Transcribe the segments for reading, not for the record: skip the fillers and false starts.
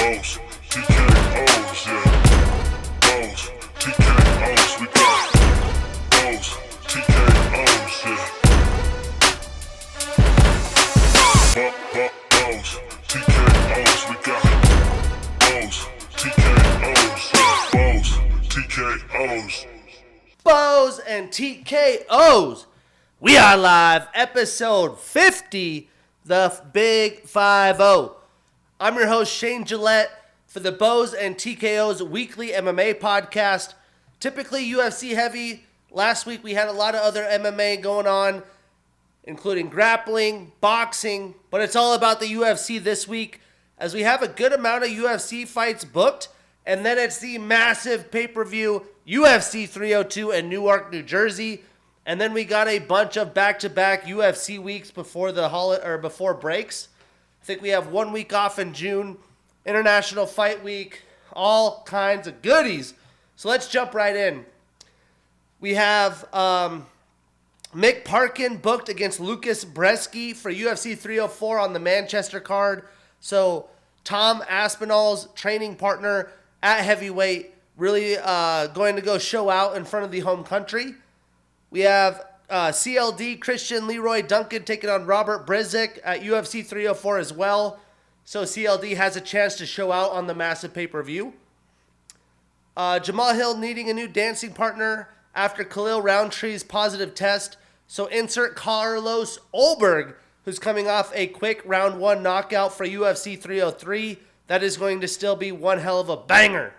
Bows, TKOs, yeah. Bows, TKOs, we got bows, TKOs, yeah. Bows, TKOs, we got bows, TKOs, yeah. Bows, TKOs. Bows and TKOs. We are live, episode 50, the Big 5-0. I'm your host, Shane Gillette, for the Bows and TKOs weekly MMA podcast. Typically UFC heavy. Last week we had a lot of other MMA going on, including grappling, boxing, but it's all about the UFC this week, as we have a good amount of UFC fights booked, and then it's the massive pay-per-view UFC 302 in Newark, New Jersey. And then we got a bunch of back-to-back UFC weeks before the before breaks. I think we have 1 week off in June, International Fight Week, all kinds of goodies. So let's jump right in. We have Mick Parkin booked against Lucas Bresky for UFC 304 on the Manchester card. So Tom Aspinall's training partner at heavyweight, really going to go show out in front of the home country. We have CLD Christian Leroy Duncan taking on Robert Brzezik at UFC 304 as well. So CLD has a chance to show out on the massive pay-per-view. Jamal Hill needing a new dancing partner after Khalil Roundtree's positive test. So insert Carlos Olberg, who's coming off a quick round 1 knockout for UFC 303. That is going to still be one hell of a banger.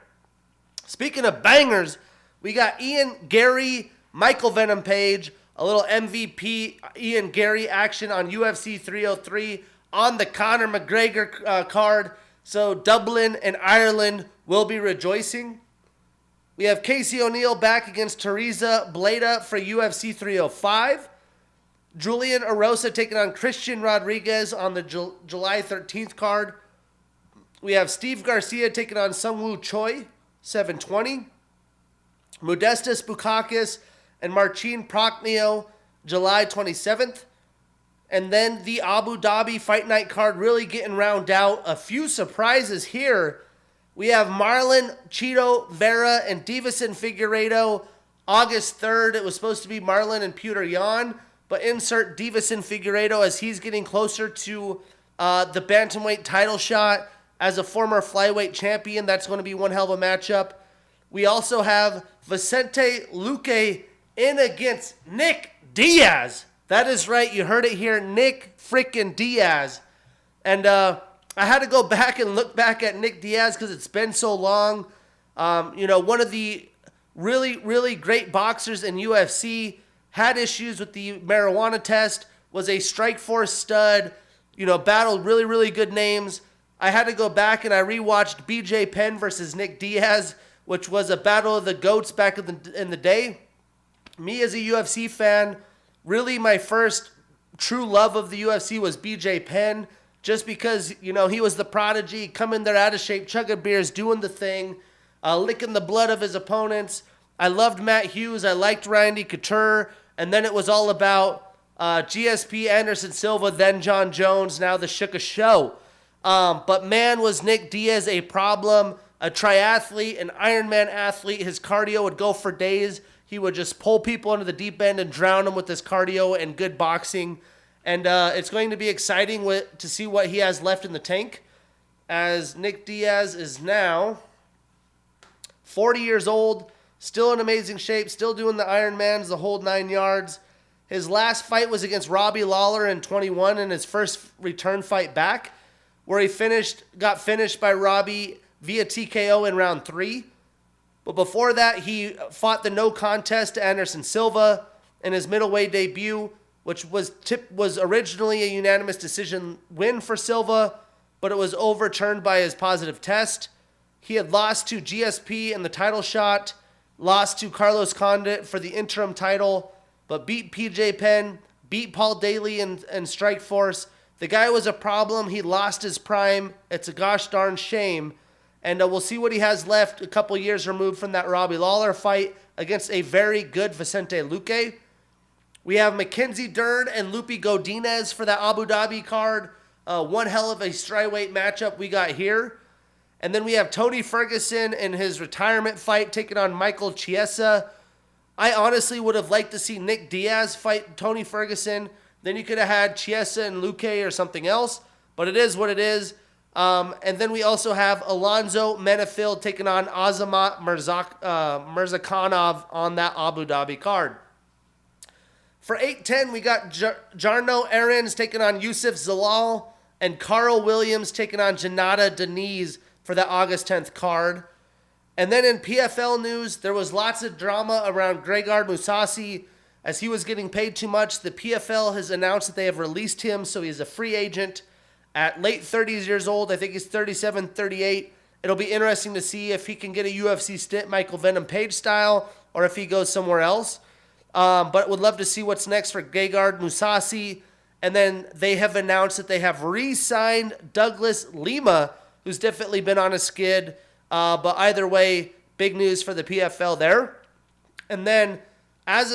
Speaking of bangers, we got Ian Gary, Michael Venom Page, a little MVP Ian Gary action on UFC 303 on the Conor McGregor card. So Dublin and Ireland will be rejoicing. We have Casey O'Neill back against Teresa Bleda for UFC 305. Julian Erosa taking on Christian Rodriguez on the July 13th card. We have Steve Garcia taking on Sungwoo Choi, 720. Modestas Bukakis and Marcin Prokhnio, July 27th. And then the Abu Dhabi Fight Night card really getting round out. A few surprises here. We have Marlon Chito Vera and Davison Figueiredo, August 3rd. It was supposed to be Marlon and Petr Yan, but insert Davison Figueiredo as he's getting closer to the bantamweight title shot as a former flyweight champion. That's going to be one hell of a matchup. We also have Vicente Luque in against Nick Diaz. That is right, you heard it here, Nick freaking Diaz. And I had to go back and look back at Nick Diaz because it's been so long. One of the really, really great boxers in UFC, had issues with the marijuana test, was a Strikeforce stud, battled really, really good names. I had to go back and I rewatched BJ Penn versus Nick Diaz, which was a battle of the GOATs back in the day. Me as a UFC fan, really my first true love of the UFC was BJ Penn, just because, he was the prodigy, coming there out of shape, chugging beers, doing the thing, licking the blood of his opponents. I loved Matt Hughes. I liked Randy Couture. And then it was all about GSP, Anderson Silva, then John Jones, now the Shuka Show. But man, was Nick Diaz a problem, a triathlete, an Ironman athlete. His cardio would go for days. He would just pull people into the deep end and drown them with his cardio and good boxing. And it's going to be exciting to see what he has left in the tank, as Nick Diaz is now 40 years old, still in amazing shape, still doing the Ironmans, the whole 9 yards. His last fight was against Robbie Lawler in 21 in his first return fight back, where he got finished by Robbie via TKO in round 3. But before that, he fought the no contest to Anderson Silva in his middleweight debut, which was originally a unanimous decision win for Silva, but it was overturned by his positive test. He had lost to GSP in the title shot, lost to Carlos Condit for the interim title, but beat PJ Penn, beat Paul Daly in Strikeforce. The guy was a problem. He lost his prime. It's a gosh darn shame. And we'll see what he has left a couple years removed from that Robbie Lawler fight against a very good Vicente Luque. We have Mackenzie Dern and Lupe Godinez for that Abu Dhabi card. One hell of a strawweight matchup we got here. And then we have Tony Ferguson in his retirement fight taking on Michael Chiesa. I honestly would have liked to see Nick Diaz fight Tony Ferguson. Then you could have had Chiesa and Luque or something else. But it is what it is. And then we also have Alonzo Menifil taking on Azamat Mirzakhanov on that Abu Dhabi card. For 8-10, we got Jarno Aarons taking on Yusuf Zalal and Carl Williams taking on Janata Deniz for that August 10th card. And then in PFL news, there was lots of drama around Gegard Mousasi as he was getting paid too much. The PFL has announced that they have released him, so he's a free agent at late 30s years old. I think he's 37, 38. It'll be interesting to see if he can get a UFC stint Michael Venom Page style or if he goes somewhere else. But would love to see what's next for Gegard Mousasi. And then they have announced that they have re-signed Douglas Lima, who's definitely been on a skid. But either way, big news for the PFL there. And then, as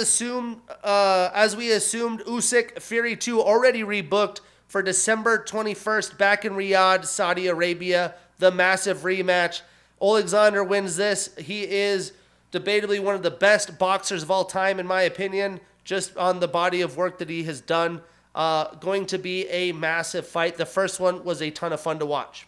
we assumed, Usyk Fury 2 already rebooked for December 21st back in Riyadh, Saudi Arabia, the massive rematch. Alexander wins this. He is debatably one of the best boxers of all time, in my opinion, just on the body of work that he has done. Going to be a massive fight. The first one was a ton of fun to watch.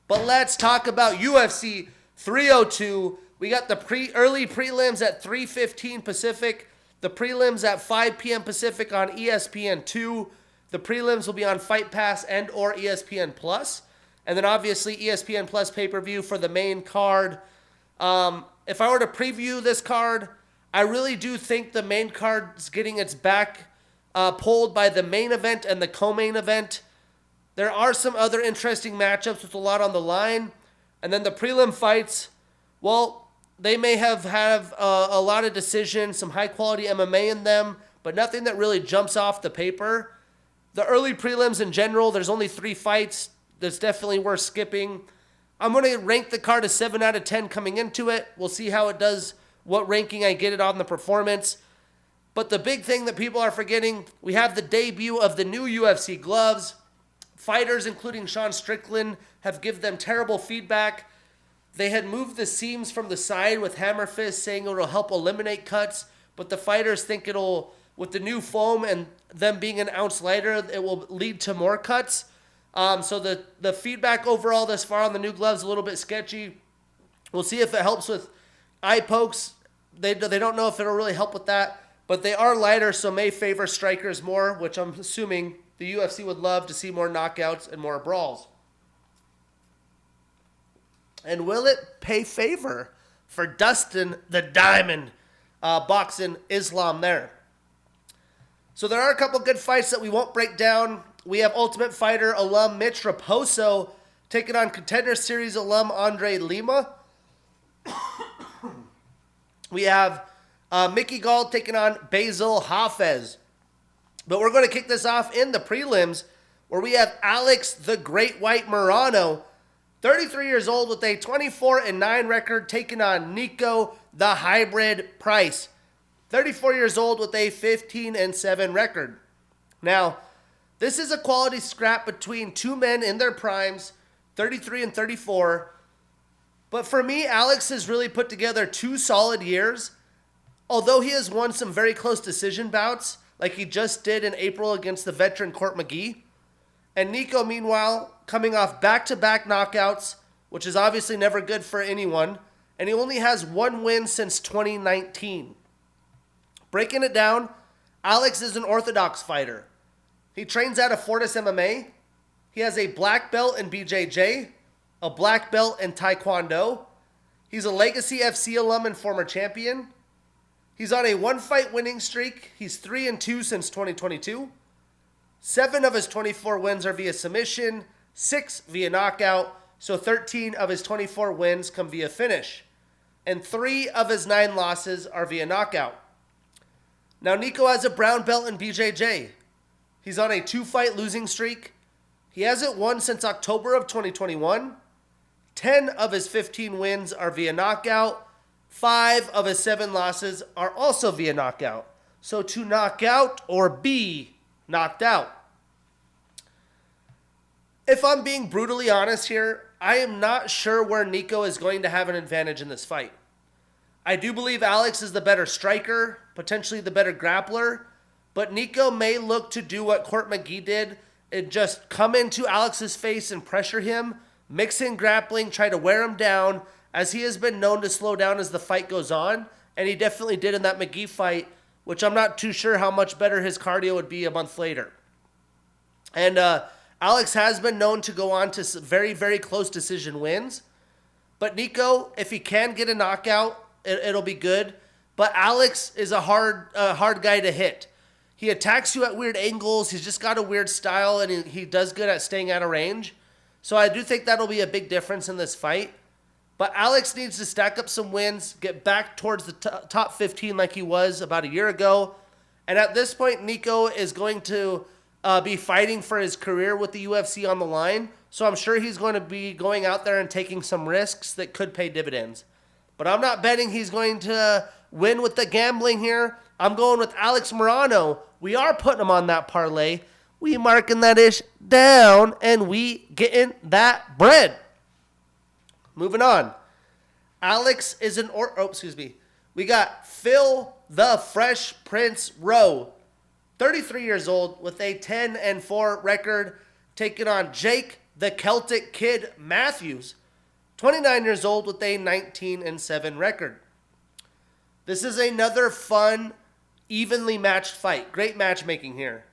But let's talk about UFC 302. We got the early prelims at 3:15 Pacific. The prelims at 5 p.m. Pacific on ESPN2. The prelims will be on Fight Pass and or ESPN Plus. And then obviously ESPN Plus pay-per-view for the main card. If I were to preview this card, I really do think the main card's getting its back pulled by the main event and the co-main event. There are some other interesting matchups with a lot on the line. And then the prelim fights, well, they may have a lot of decisions, some high-quality MMA in them, but nothing that really jumps off the paper. The early prelims in general, there's only 3 fights. That's definitely worth skipping. I'm going to rank the card a 7 out of 10 coming into it. We'll see how it does, what ranking I get it on the performance. But the big thing that people are forgetting, we have the debut of the new UFC gloves. Fighters, including Sean Strickland, have given them terrible feedback. They had moved the seams from the side with hammer fist, saying it'll help eliminate cuts. But the fighters think it'll, with the new foam and them being an ounce lighter, it will lead to more cuts. So the feedback overall thus far on the new gloves is a little bit sketchy. We'll see if it helps with eye pokes. They don't know if it'll really help with that. But they are lighter, so may favor strikers more, which I'm assuming the UFC would love to see more knockouts and more brawls. And will it pay favor for Dustin the Diamond boxing Islam there? So there are a couple good fights that we won't break down. We have Ultimate Fighter alum Mitch Raposo taking on Contender Series alum Andre Lima. We have Mickey Gall taking on Basil Hafez. But we're going to kick this off in the prelims where we have Alex the Great White Morano, 33 years old with a 24-9 record, taking on Nico the Hybrid Price, 34 years old with a 15-7 record. Now, this is a quality scrap between two men in their primes, 33 and 34. But for me, Alex has really put together 2 solid years. Although he has won some very close decision bouts, like he just did in April against the veteran Court McGee. And Nico, meanwhile, coming off back-to-back knockouts, which is obviously never good for anyone. And he only has 1 win since 2019. Breaking it down, Alex is an orthodox fighter. He trains out of Fortis MMA. He has a black belt in BJJ, a black belt in Taekwondo. He's a Legacy FC alum and former champion. He's on a 1-fight winning streak. He's 3-2 since 2022. 7 of his 24 wins are via submission, 6 via knockout, so 13 of his 24 wins come via finish. And 3 of his 9 losses are via knockout. Now, Nico has a brown belt in BJJ. He's on a 2-fight losing streak. He hasn't won since October of 2021. 10 of his 15 wins are via knockout. 5 of his 7 losses are also via knockout. So to knock out or be knocked out. If I'm being brutally honest here, I am not sure where Nico is going to have an advantage in this fight. I do believe Alex is the better striker, potentially the better grappler, but Nico may look to do what Court McGee did and just come into Alex's face and pressure him, mix in grappling, try to wear him down, as he has been known to slow down as the fight goes on, and he definitely did in that McGee fight, which I'm not too sure how much better his cardio would be a month later. And Alex has been known to go on to very, very close decision wins. But Nico, if he can get a knockout, it'll be good. But Alex is a hard guy to hit. He attacks you at weird angles. He's just got a weird style, and he does good at staying out of range. So I do think that'll be a big difference in this fight. But Alex needs to stack up some wins, get back towards the top 15 like he was about a year ago. And at this point, Nico is going to be fighting for his career with the UFC on the line. So I'm sure he's going to be going out there and taking some risks that could pay dividends. But I'm not betting he's going to win with the gambling here. I'm going with Alex Morano. We are putting him on that parlay. We marking that ish down, and we getting that bread. Moving on. Alex is we got Phil the Fresh Prince Rowe, 33 years old with a 10-4 record, taking on Jake the Celtic Kid Matthews, 29 years old with a 19-7 record. This is another fun, evenly matched fight. Great matchmaking here.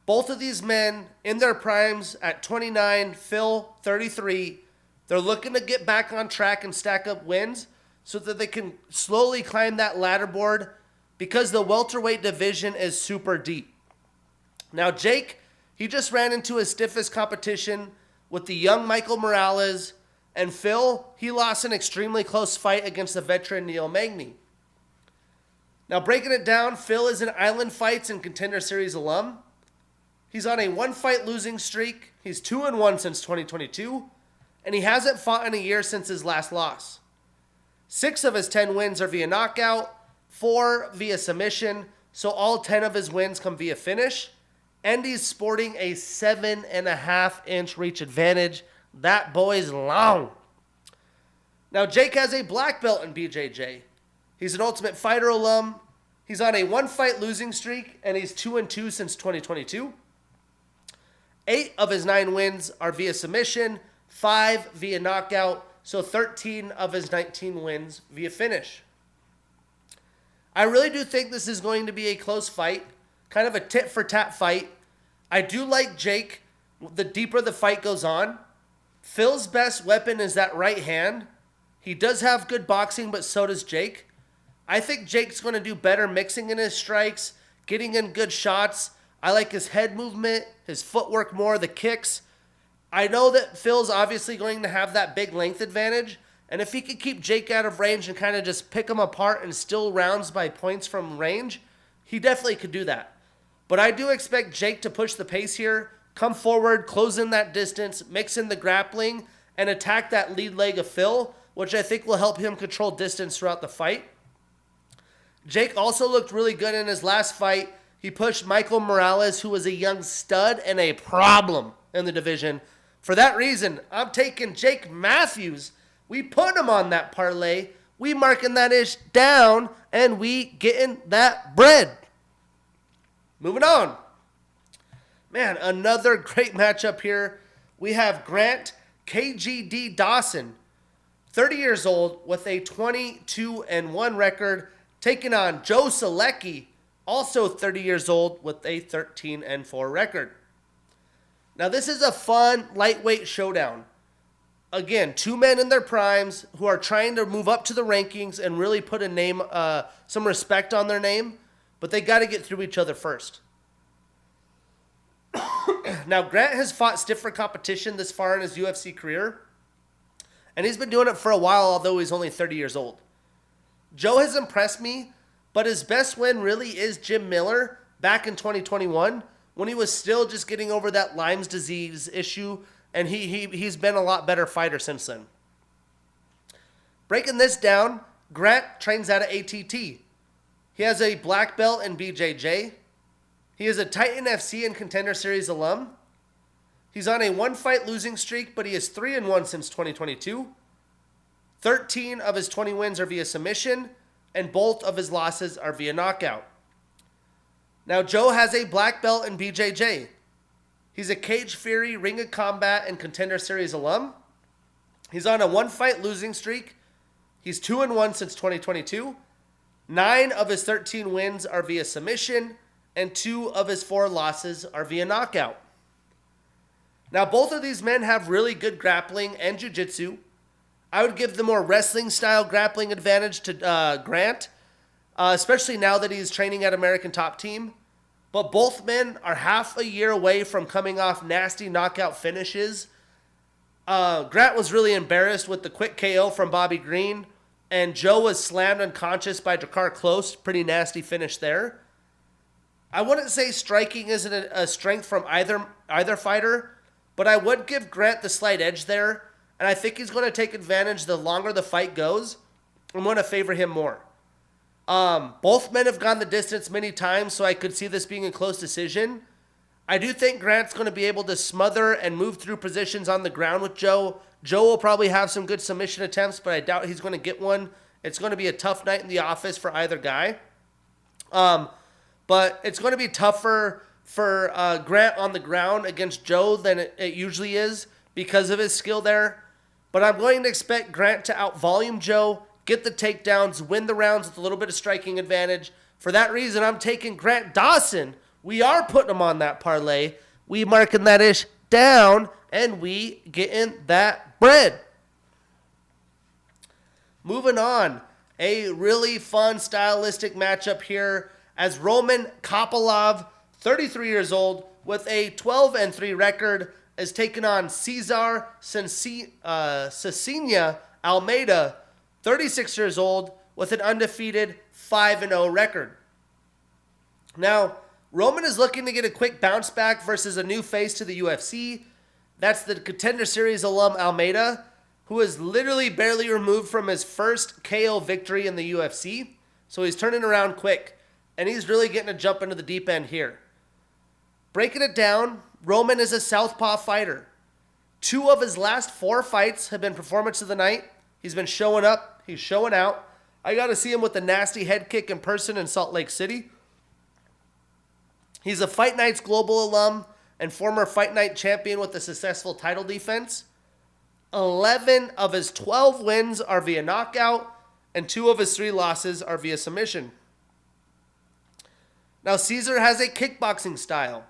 Both of these men in their primes at 29, Phil 33. They're looking to get back on track and stack up wins so that they can slowly climb that ladder board because the welterweight division is super deep. Now, Jake, he just ran into his stiffest competition with the young Michael Morales, and Phil, he lost an extremely close fight against the veteran Neil Magny. Now, breaking it down, Phil is an Island Fights and Contender Series alum. He's on a one-fight losing streak. He's 2-1 since 2022. And he hasn't fought in a year since his last loss. 6 of his 10 wins are via knockout, 4 via submission, so all 10 of his wins come via finish. And he's sporting a 7.5-inch reach advantage. That boy's long. Now, Jake has a black belt in BJJ. He's an Ultimate Fighter alum. He's on a one-fight losing streak, and he's 2-2 since 2022. 8 of his 9 wins are via submission, 5 via knockout, so 13 of his 19 wins via finish. I really do think this is going to be a close fight, kind of a tit-for-tat fight. I do like Jake the deeper the fight goes on. Phil's best weapon is that right hand. He does have good boxing, but so does Jake. I think Jake's going to do better mixing in his strikes, getting in good shots. I like his head movement, his footwork more, the kicks. I know that Phil's obviously going to have that big length advantage, and if he could keep Jake out of range and kind of just pick him apart and steal rounds by points from range, he definitely could do that. But I do expect Jake to push the pace here, come forward, close in that distance, mix in the grappling, and attack that lead leg of Phil, which I think will help him control distance throughout the fight. Jake also looked really good in his last fight. He pushed Michael Morales, who was a young stud and a problem in the division. For that reason, I'm taking Jake Matthews. We put him on that parlay. We marking that ish down, and we getting that bread. Moving on. Man, another great matchup here. We have Grant KGD Dawson, 30 years old with a 22-1 record, taking on Joe Selecki, also 30 years old with a 13-4 record. Now, this is a fun lightweight showdown. Again, 2 men in their primes who are trying to move up to the rankings and really put a name, some respect on their name, but they got to get through each other first. Now, Grant has fought stiffer competition this far in his UFC career, and he's been doing it for a while, although he's only 30 years old. Joe has impressed me, but his best win really is Jim Miller back in 2021 when he was still just getting over that Lyme's disease issue, and he's been a lot better fighter since then. Breaking this down, Grant trains out of ATT. He has a black belt in BJJ. He is a Titan FC and Contender Series alum. He's on a 1-fight losing streak, but he is 3-1 since 2022. 13 of his 20 wins are via submission, and both of his losses are via knockout. Now, Joe has a black belt in BJJ. He's a Cage Fury, Ring of Combat, and Contender Series alum. He's on a 1-fight losing streak. He's 2-1 since 2022. 9 of his 13 wins are via submission, and 2 of his 4 losses are via knockout. Now, both of these men have really good grappling and jiu-jitsu. I would give the more wrestling-style grappling advantage to Grant, especially now that he's training at American Top Team. But both men are half a year away from coming off nasty knockout finishes. Grant was really embarrassed with the quick KO from Bobby Green, and Joe was slammed unconscious by Drakkar Klose. Pretty nasty finish there. I wouldn't say striking isn't a strength from either fighter, but I would give Grant the slight edge there, and I think he's going to take advantage the longer the fight goes. I'm going to favor him more. Both men have gone the distance many times, so I could see this being a close decision. I do think Grant's going to be able to smother and move through positions on the ground with Joe. Joe will probably have some good submission attempts, but I doubt he's going to get one. It's going to be a tough night in the office for either guy. But it's going to be tougher for Grant on the ground against Joe than it usually is because of his skill there. But I'm going to expect Grant to out-volume Joe, get the takedowns, win the rounds with a little bit of striking advantage. For that reason, I'm taking Grant Dawson. We are putting him on that parlay. We marking that ish down, and we getting that bread. Moving on, a really fun stylistic matchup here as Roman Kopylov, 33 years old, with a 12-3 record, is taking on Cesar Cecina Almeida, 36 years old, with an undefeated 5-0 record. Now, Roman is looking to get a quick bounce back versus a new face to the UFC. That's the Contender Series alum Almeida, who is literally barely removed from his first KO victory in the UFC. So he's turning around quick, and he's really getting a jump into the deep end here. Breaking it down, Roman is a southpaw fighter. 2 of his last 4 fights have been performance of the night. He's been showing up. He's showing out. I got to see him with the nasty head kick in person in Salt Lake City. He's a Fight Nights Global alum and former Fight Night champion with a successful title defense. 11 of his 12 wins are via knockout, and 2 of his 3 losses are via submission. Now, Cesar has a kickboxing style.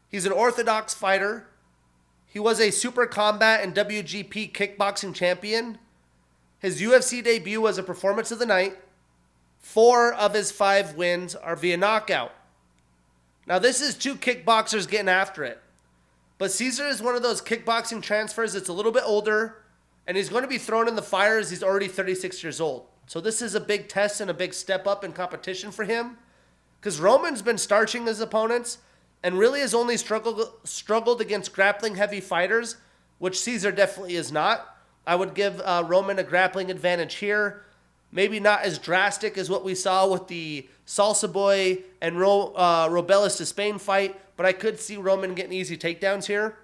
He's an orthodox fighter. He was a Super Combat and WGP kickboxing champion. His UFC debut was a performance of the night. 4 of his 5 wins are via knockout. Now, this is 2 kickboxers getting after it. But Cesar is one of those kickboxing transfers that's a little bit older, and he's going to be thrown in the fire as he's already 36 years old. So this is a big test and a big step up in competition for him, because Roman's been starching his opponents and really has only struggled against grappling-heavy fighters, which Cesar definitely is not. I would give Roman a grappling advantage here. Maybe not as drastic as what we saw with the Salsa Boy and Robelis to Spain fight, but I could see Roman getting easy takedowns here.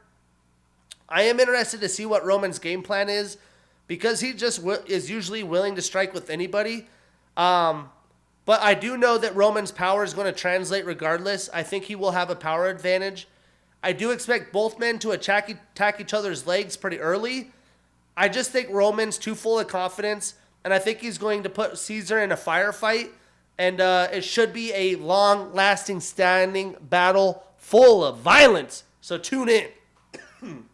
I am interested to see what Roman's game plan is, because he just is usually willing to strike with anybody. But I do know that Roman's power is going to translate regardless. I think he will have a power advantage. I do expect both men to attack each other's legs pretty early. I just think Roman's too full of confidence, and I think he's going to put Cesar in a firefight, and it should be a long-lasting, standing battle full of violence. So tune in.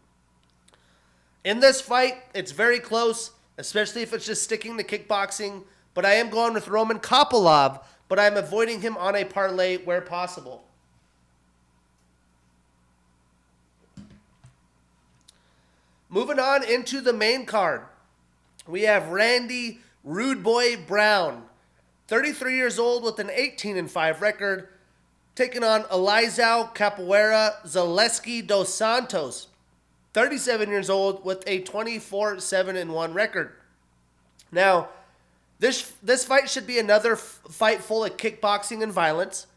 In this fight, it's very close, especially if it's just sticking to kickboxing. But I am going with Roman Kopylov, but I'm avoiding him on a parlay where possible. Moving on into the main card, we have Randy Rude Boy Brown, 33 years old with an 18-5 record, taking on Elizao Capoeira Zaleski dos Santos, 37 years old with a 24-7-1 record. Now, this fight should be another fight full of kickboxing and violence.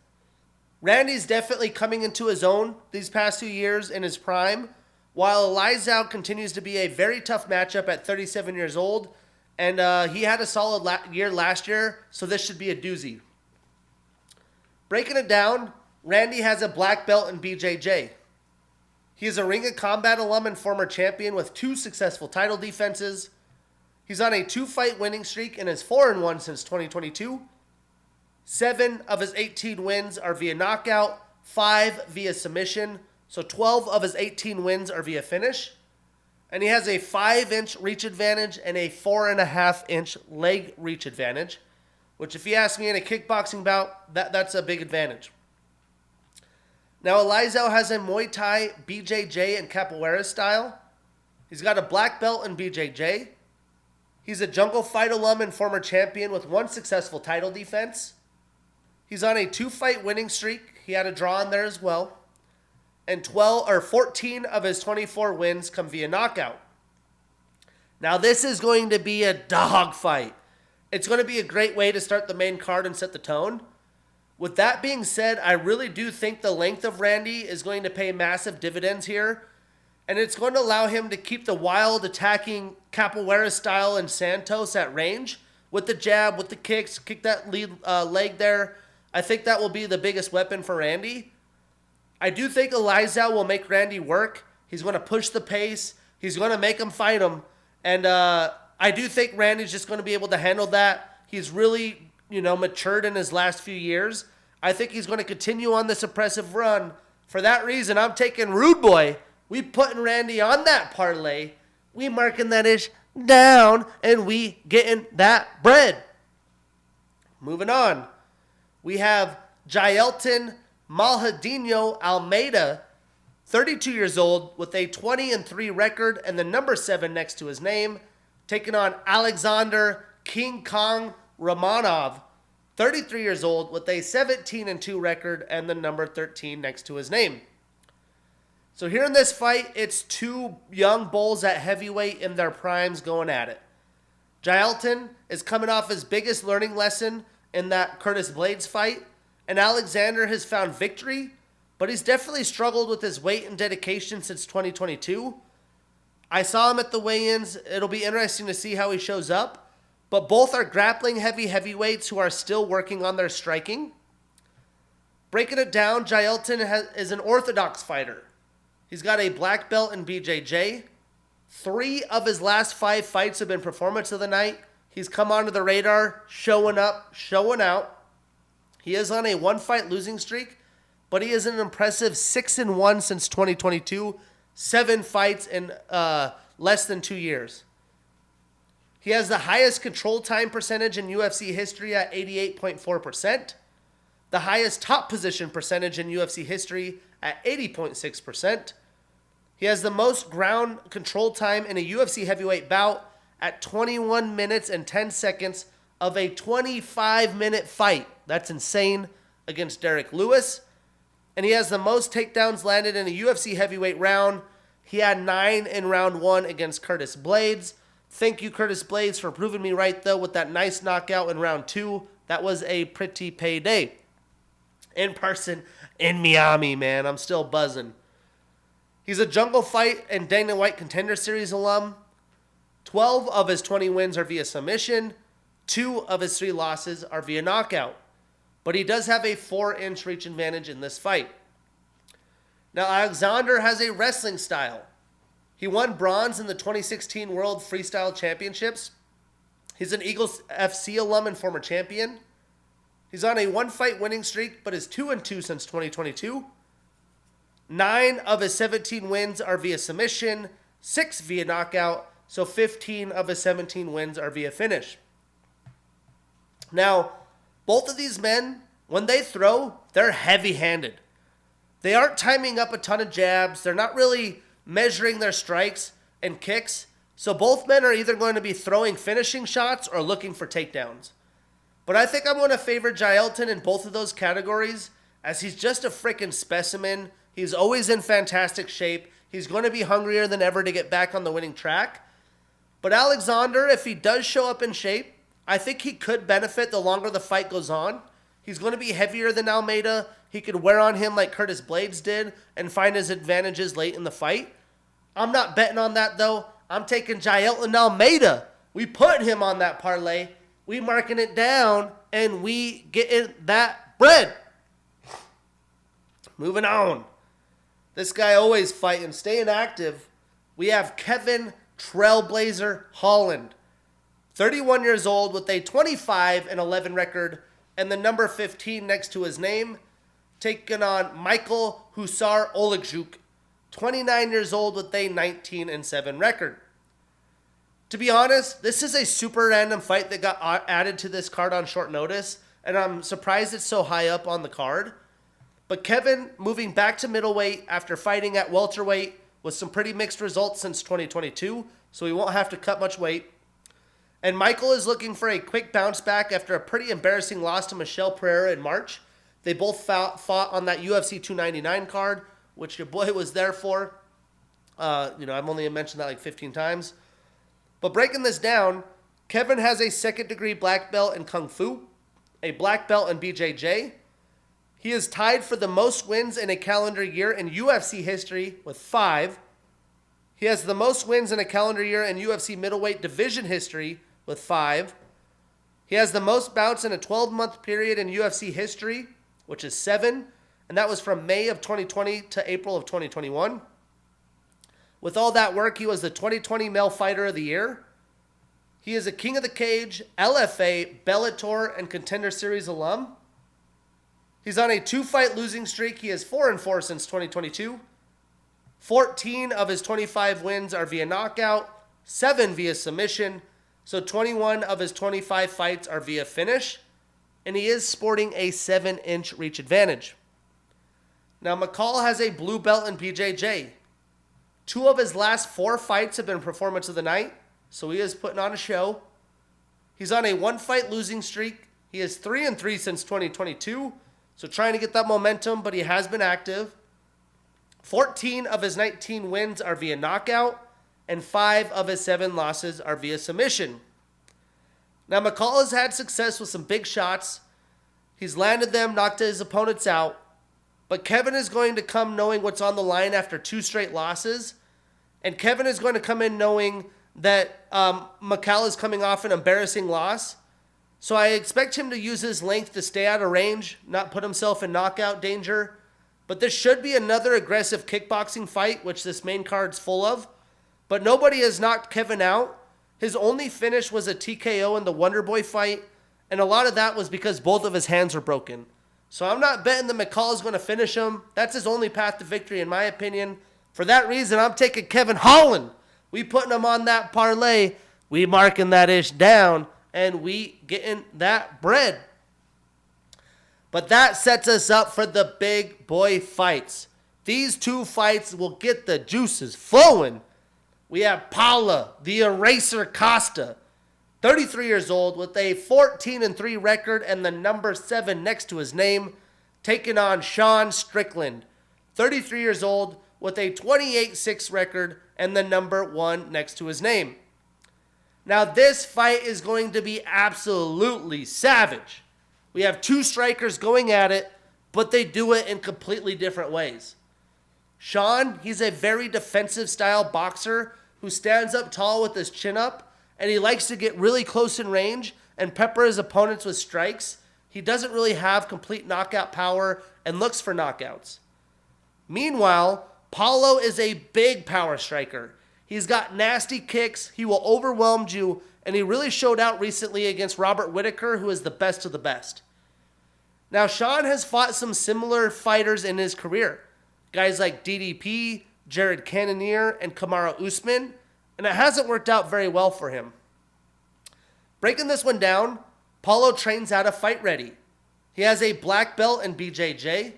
Randy's definitely coming into his own these past 2 years in his prime. while Elizao continues to be a very tough matchup at 37 years old, and he had a solid year last year, so this should be a doozy. Breaking it down, Randy has a black belt in BJJ. He is a Ring of Combat alum and former champion with 2 successful title defenses. He's on a 2-fight winning streak and is 4-1 since 2022. 7 of his 18 wins are via knockout, 5 via submission, so 12 of his 18 wins are via finish. And he has a 5-inch reach advantage and a 4.5-inch leg reach advantage, which if you ask me in a kickboxing bout, that's a big advantage. Now, Elizao has a Muay Thai, BJJ, and Capoeira style. He's got a black belt in BJJ. He's a Jungle Fight alum and former champion with 1 successful title defense. He's on a 2-fight winning streak. He had a draw in there as well. And 14 of his 24 wins come via knockout. Now, this is going to be a dogfight. It's going to be a great way to start the main card and set the tone. With that being said, I really do think the length of Randy is going to pay massive dividends here. And it's going to allow him to keep the wild attacking Capoeira style and Santos at range. With the jab, with the kicks, kick that lead leg there. I think that will be the biggest weapon for Randy. I do think Elizao will make Randy work. He's going to push the pace. He's going to make him fight him. And I do think Randy's just going to be able to handle that. He's really, matured in his last few years. I think he's going to continue on this impressive run. For that reason, I'm taking Rude Boy. We putting Randy on that parlay. We marking that ish down, and we getting that bread. Moving on. We have Jailton Malhadinho Almeida, 32 years old, with a 20-3 record and the number 7 next to his name, taking on Alexander King Kong Romanov, 33 years old, with a 17-2 record and the number 13 next to his name. So here in this fight, it's 2 young bulls at heavyweight in their primes going at it. Jailton is coming off his biggest learning lesson in that Curtis Blades fight, and Alexander has found victory, but he's definitely struggled with his weight and dedication since 2022. I saw him at the weigh-ins. It'll be interesting to see how he shows up, but both are grappling heavyweights who are still working on their striking. Breaking it down, Jailton is an orthodox fighter. He's got a black belt in BJJ. 3 of his last 5 fights have been performance of the night. He's come onto the radar, showing up, showing out. He is on a 1-fight losing streak, but he is an impressive 6-1 since 2022, 7 fights in less than 2 years. He has the highest control time percentage in UFC history at 88.4%, the highest top position percentage in UFC history at 80.6%. He has the most ground control time in a UFC heavyweight bout at 21 minutes and 10 seconds of a 25-minute fight. That's insane, against Derek Lewis. And he has the most takedowns landed in a UFC heavyweight round. He had 9 in round 1 against Curtis Blades. Thank you, Curtis Blades, for proving me right, though, with that nice knockout in round 2. That was a pretty payday. In person in Miami, man. I'm still buzzing. He's a Jungle Fight and Dana White Contender Series alum. 12 of his 20 wins are via submission. 2 of his 3 losses are via knockout. But he does have a 4-inch reach advantage in this fight. Now, Alexander has a wrestling style. He won bronze in the 2016 World Freestyle Championships. He's an Eagles FC alum and former champion. He's on a 1-fight winning streak, but is 2-2 since 2022. 9 of his 17 wins are via submission, 6 via knockout, so 15 of his 17 wins are via finish. Now, both of these men, when they throw, they're heavy-handed. They aren't timing up a ton of jabs. They're not really measuring their strikes and kicks. So both men are either going to be throwing finishing shots or looking for takedowns. But I think I'm going to favor Jailton in both of those categories, as he's just a freaking specimen. He's always in fantastic shape. He's going to be hungrier than ever to get back on the winning track. But Alexander, if he does show up in shape, I think he could benefit the longer the fight goes on. He's going to be heavier than Almeida. He could wear on him like Curtis Blades did and find his advantages late in the fight. I'm not betting on that, though. I'm taking Jailton Almeida. We put him on that parlay. We marking it down, and we getting that bread. Moving on. This guy always fighting, staying active. We have Kevin Trailblazer Holland. 31 years old with a 25-11 record and the number 15 next to his name. Taking on Michael Husar Olegjuk. 29 years old with a 19-7 record. To be honest, this is a super random fight that got added to this card on short notice, and I'm surprised it's so high up on the card. But Kevin moving back to middleweight after fighting at welterweight with some pretty mixed results since 2022, so he won't have to cut much weight. And Michael is looking for a quick bounce back after a pretty embarrassing loss to Michelle Pereira in March. They both fought on that UFC 299 card, which your boy was there for. I've only mentioned that like 15 times. But breaking this down, Kevin has a second-degree black belt in Kung Fu, a black belt in BJJ. He is tied for the most wins in a calendar year in UFC history with 5. He has the most wins in a calendar year in UFC middleweight division history with 5. He has the most bouts in a 12-month period in UFC history, which is 7. And that was from May of 2020 to April of 2021. With all that work, he was the 2020 Male Fighter of the Year. He is a King of the Cage, LFA, Bellator, and Contender Series alum. He's on a 2-fight losing streak. He is 4-4 since 2022. 14 of his 25 wins are via knockout, 7 via submission, so 21 of his 25 fights are via finish, and he is sporting a 7-inch reach advantage. Now, McCall has a blue belt in BJJ. 2 of his last 4 fights have been Performance of the Night, so he is putting on a show. He's on a 1-fight losing streak. He is 3-3 since 2022, so trying to get that momentum, but he has been active. 14 of his 19 wins are via knockout, and 5 of his 7 losses are via submission. Now, McCall has had success with some big shots. He's landed them, knocked his opponents out. But Kevin is going to come knowing what's on the line after 2 straight losses. And Kevin is going to come in knowing that McCall is coming off an embarrassing loss. So I expect him to use his length to stay out of range, not put himself in knockout danger. But this should be another aggressive kickboxing fight, which this main card's full of. But nobody has knocked Kevin out. His only finish was a TKO in the Wonder Boy fight. And a lot of that was because both of his hands were broken. So I'm not betting that McCall is going to finish him. That's his only path to victory, in my opinion. For that reason, I'm taking Kevin Holland. We putting him on that parlay. We marking that ish down. And we getting that bread. But that sets us up for the big boy fights. These 2 fights will get the juices flowing. We have Paula, the Eraser Costa. 33 years old with a 14-3 record and the number 7 next to his name, taking on Sean Strickland. 33 years old with a 28-6 record and the number 1 next to his name. Now this fight is going to be absolutely savage. We have 2 strikers going at it, but they do it in completely different ways. Sean, he's a very defensive style boxer who stands up tall with his chin up. And he likes to get really close in range and pepper his opponents with strikes. He doesn't really have complete knockout power and looks for knockouts. Meanwhile, Paulo is a big power striker. He's got nasty kicks, he will overwhelm you, and he really showed out recently against Robert Whittaker, who is the best of the best. Now, Sean has fought some similar fighters in his career. Guys like DDP, Jared Cannonier, and Kamaru Usman. And it hasn't worked out very well for him. Breaking this one down, Paulo trains out of Fight Ready. He has a black belt in BJJ.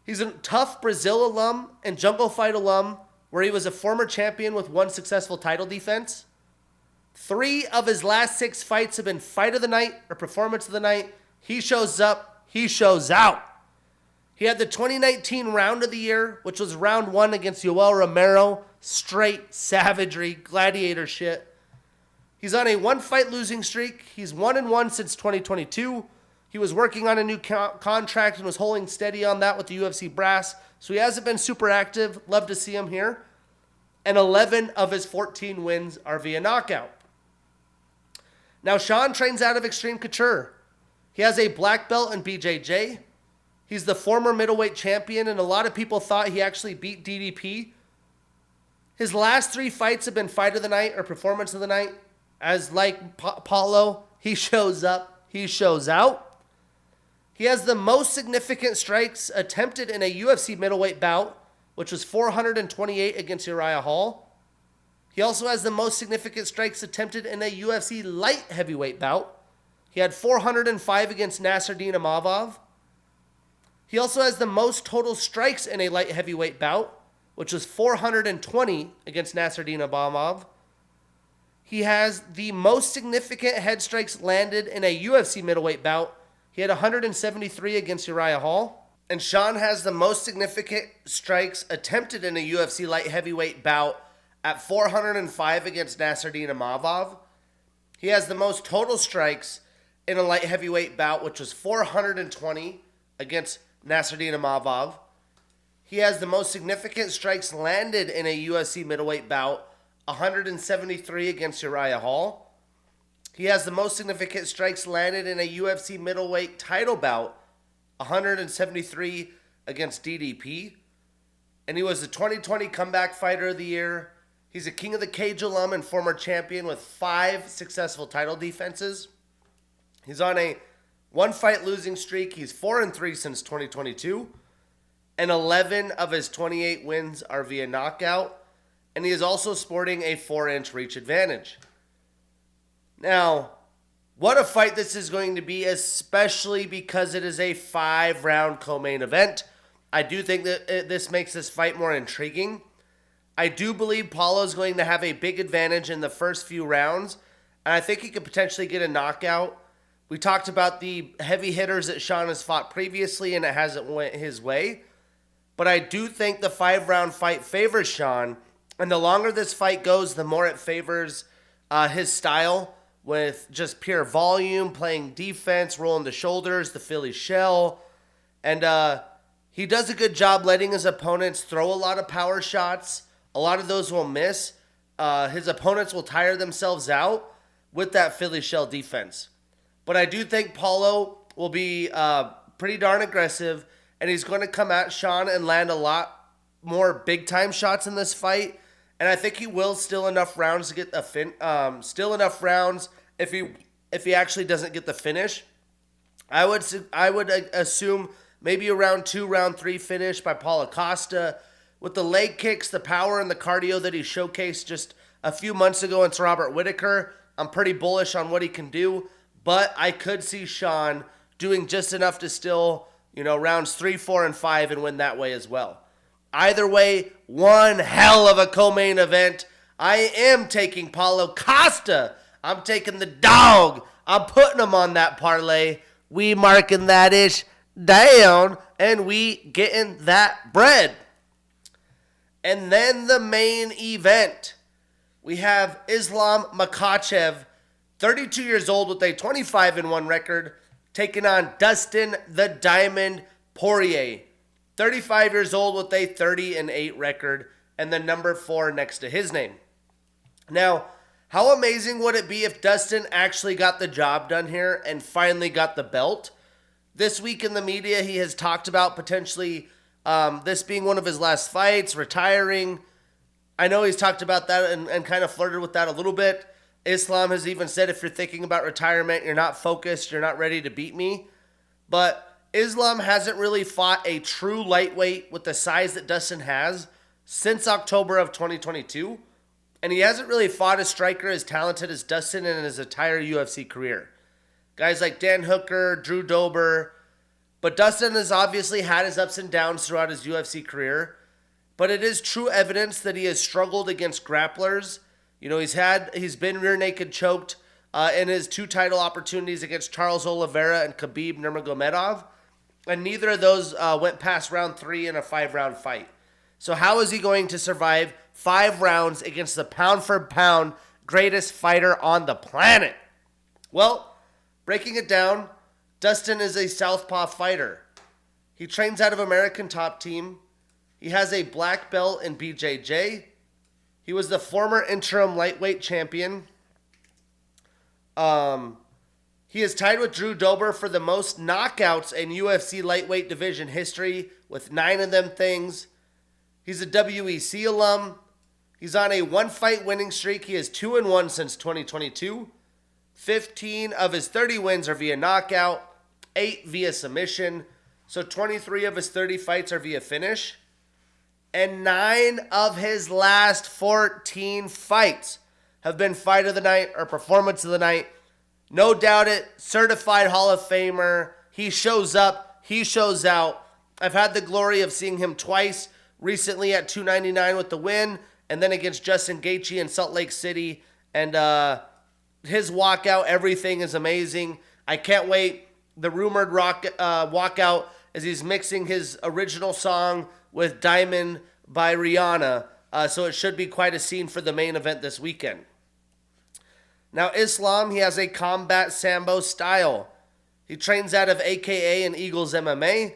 He's a tough Brazil alum and Jungle Fight alum, where he was a former champion with 1 successful title defense. 3 of his last 6 fights have been Fight of the Night or Performance of the Night. He shows up, he shows out. He had the 2019 Round of the Year, which was round 1 against Yoel Romero. Straight savagery, gladiator shit. He's on a 1-fight losing streak. He's 1-1 since 2022. He was working on a new contract and was holding steady on that with the UFC brass. So he hasn't been super active. Love to see him here. and 11 of his 14 wins are via knockout. Now, Sean trains out of Extreme Couture. He has a black belt in BJJ. He's the former middleweight champion, and a lot of people thought he actually beat DDP. His last 3 fights have been fight of the night or performance of the night. As like Paulo, he shows up, he shows out. He has the most significant strikes attempted in a UFC middleweight bout, which was 428 against Uriah Hall. He also has the most significant strikes attempted in a UFC light heavyweight bout. He had 405 against Nasruddin Imavov. He also has the most total strikes in a light heavyweight bout, which was 420 against Nasruddin Imavov. He has the most significant head strikes landed in a UFC middleweight bout. He had 173 against Uriah Hall. And Sean has the most significant strikes attempted in a UFC light heavyweight bout at 405 against Nasruddin Imavov. He has the most total strikes in a light heavyweight bout, which was 420 against Nasruddin Imavov. He has the most significant strikes landed in a UFC middleweight bout, 173 against Uriah Hall. He has the most significant strikes landed in a UFC middleweight title bout, 173 against DDP. And he was the 2020 Comeback Fighter of the Year. He's a King of the Cage alum and former champion with 5 successful title defenses. He's on a 1-fight losing streak. He's 4-3 since 2022. And 11 of his 28 wins are via knockout. And he is also sporting a 4-inch reach advantage. Now, what a fight this is going to be, especially because it is a 5-round co-main event. I do think that this makes this fight more intriguing. I do believe Paulo is going to have a big advantage in the first few rounds, and I think he could potentially get a knockout. We talked about the heavy hitters that Sean has fought previously, and it hasn't went his way. But I do think the 5-round fight favors Sean, and the longer this fight goes, the more it favors his style with just pure volume, playing defense, rolling the shoulders, the Philly shell. And he does a good job letting his opponents throw a lot of power shots. A lot of those will miss. His opponents will tire themselves out with that Philly shell defense. But I do think Paulo will be pretty darn aggressive, and he's going to come at Sean and land a lot more big-time shots in this fight. And I think he will steal enough rounds to get steal enough rounds if he actually doesn't get the finish. I would assume maybe a round 2, round 3 finish by Paulo Costa. With the leg kicks, the power, and the cardio that he showcased just a few months ago against Robert Whittaker, I'm pretty bullish on what he can do. But I could see Sean doing just enough to still, rounds 3, 4, and 5 and win that way as well. Either way, one hell of a co-main event. I am taking Paulo Costa. I'm taking the dog. I'm putting him on that parlay. We marking that ish down, and we getting that bread. And then the main event. We have Islam Makhachev, 32 years old with a 25-1 record, taking on Dustin the Diamond Poirier, 35 years old with a 30-8 record, and the number 4 next to his name. Now, how amazing would it be if Dustin actually got the job done here and finally got the belt? This week in the media, he has talked about potentially this being one of his last fights, retiring. I know he's talked about that and kind of flirted with that a little bit. Islam has even said if you're thinking about retirement, you're not focused, you're not ready to beat me. But Islam hasn't really fought a true lightweight with the size that Dustin has since October of 2022. And he hasn't really fought a striker as talented as Dustin in his entire UFC career. Guys like Dan Hooker, Drew Dober. But Dustin has obviously had his ups and downs throughout his UFC career. But it is true evidence that he has struggled against grapplers. He's been rear naked choked in his 2 title opportunities against Charles Oliveira and Khabib Nurmagomedov. And neither of those went past round 3 in a 5-round fight. So how is he going to survive 5 rounds against the pound-for-pound greatest fighter on the planet? Well, breaking it down, Dustin is a southpaw fighter. He trains out of American Top Team. He has a black belt in BJJ. He was the former interim lightweight champion. He is tied with Drew Dober for the most knockouts in UFC lightweight division history, with 9 of them things. He's a WEC alum. He's on a 1-fight winning streak. He is 2-1 since 2022. 15 of his 30 wins are via knockout, 8 via submission. So 23 of his 30 fights are via finish. And 9 of his last 14 fights have been fight of the night or performance of the night. No doubt it, certified Hall of Famer. He shows up, he shows out. I've had the glory of seeing him twice, recently at 299 with the win, and then against Justin Gaethje in Salt Lake City. And his walkout, everything is amazing. I can't wait. The rumored walkout as he's mixing his original song with Diamond by Rihanna. So it should be quite a scene for the main event this weekend. Now, Islam, he has a combat Sambo style. He trains out of AKA and Eagles MMA.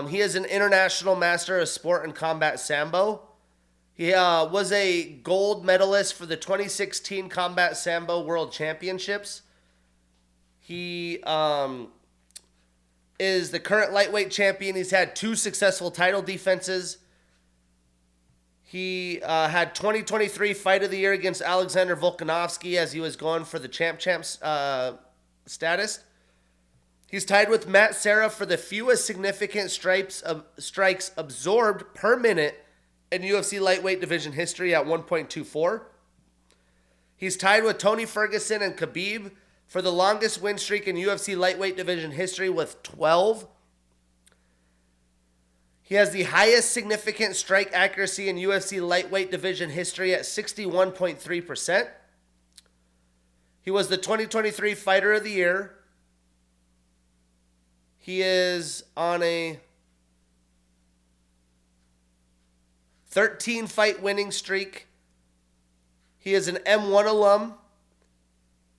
He is an international master of sport and combat Sambo. He was a gold medalist for the 2016 Combat Sambo World Championships. He is the current lightweight champion. He's had 2 successful title defenses. He had 2023 Fight of the Year against Alexander Volkanovski as he was going for the champs status. He's tied with Matt Serra for the fewest significant strikes absorbed per minute in UFC lightweight division history at 1.24. He's tied with Tony Ferguson and Khabib for the longest win streak in UFC lightweight division history with 12. He has the highest significant strike accuracy in UFC lightweight division history at 61.3%. He was the 2023 Fighter of the Year. He is on a 13-fight winning streak. He is an M1 alum.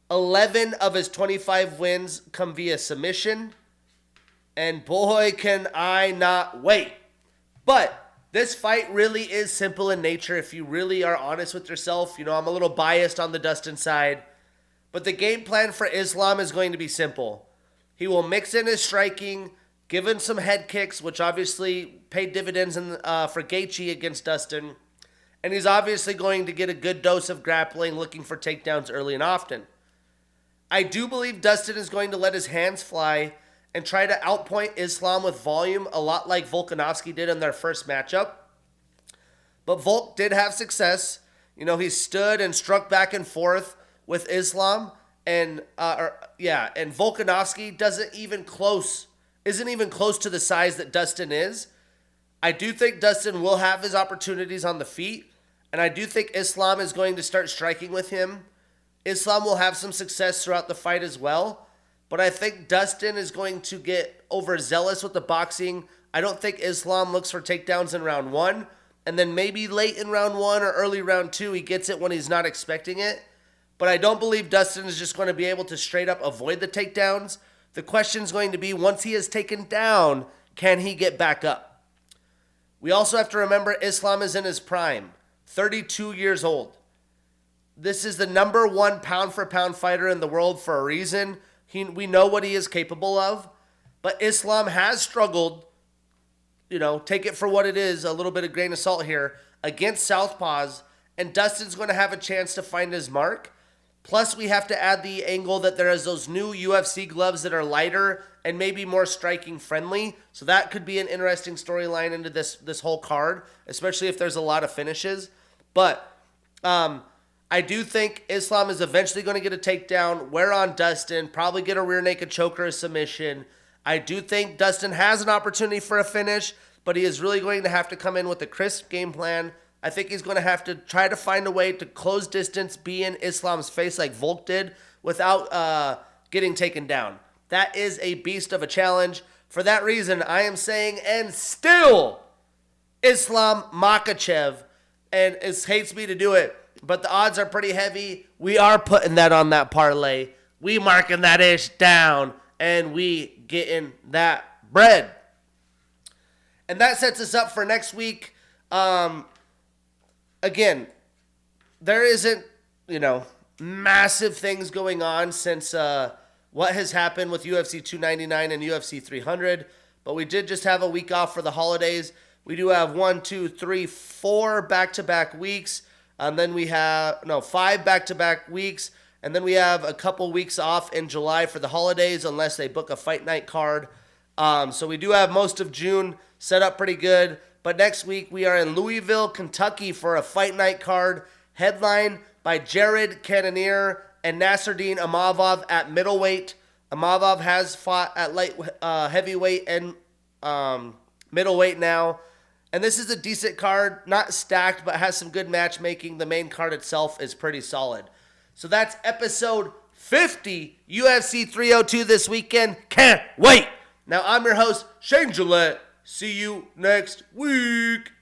11 of his 25 wins come via submission. And boy, can I not wait. But this fight really is simple in nature if you really are honest with yourself. You know, I'm a little biased on the Dustin side. But the game plan for Islam is going to be simple. He will mix in his striking, give him some head kicks, which obviously paid dividends for Gaethje against Dustin. And he's obviously going to get a good dose of grappling, looking for takedowns early and often. I do believe Dustin is going to let his hands fly and try to outpoint Islam with volume, a lot like Volkanovski did in their first matchup. But Volk did have success. You know, he stood and struck back and forth with Islam, and Volkanovski isn't even close to the size that Dustin is. I do think Dustin will have his opportunities on the feet, and I do think Islam is going to start striking with him. Islam will have some success throughout the fight as well, but I think Dustin is going to get overzealous with the boxing. I don't think Islam looks for takedowns in round 1, and then maybe late in round 1 or early round 2, he gets it when he's not expecting it. But I don't believe Dustin is just going to be able to straight up avoid the takedowns. The question is going to be, once he is taken down, can he get back up? We also have to remember Islam is in his prime, 32 years old. This is the number 1 pound-for-pound fighter in the world for a reason. We know what he is capable of. But Islam has struggled, you know, take it for what it is, a little bit of grain of salt here, against southpaws. And Dustin's going to have a chance to find his mark. Plus, we have to add the angle that there is those new UFC gloves that are lighter and maybe more striking friendly. So that could be an interesting storyline into this whole card, especially if there's a lot of finishes. But I do think Islam is eventually going to get a takedown, wear on Dustin, probably get a rear naked choke or a submission. I do think Dustin has an opportunity for a finish, but he is really going to have to come in with a crisp game plan. I think he's going to have to try to find a way to close distance, be in Islam's face like Volk did, without getting taken down. That is a beast of a challenge. For that reason, I am saying, and still, Islam Makhachev. And it hates me to do it, but the odds are pretty heavy. We are putting that on that parlay. We marking that ish down, and we getting that bread. And that sets us up for next week. Again, there isn't, massive things going on since what has happened with UFC 299 and UFC 300. But we did just have a week off for the holidays. We do have 4 back-to-back weeks. And then we have, 5 back-to-back weeks. And then we have a couple weeks off in July for the holidays unless they book a fight night card. So we do have most of June set up pretty good. But next week we are in Louisville, Kentucky for a fight night card headlined by Jared Cannonier and Nasruddin Imavov at middleweight. Imavov has fought at heavyweight and middleweight now. And this is a decent card, not stacked, but has some good matchmaking. The main card itself is pretty solid. So that's episode 50, UFC 302 this weekend. Can't wait. Now I'm your host, Shane Gillette. See you next week.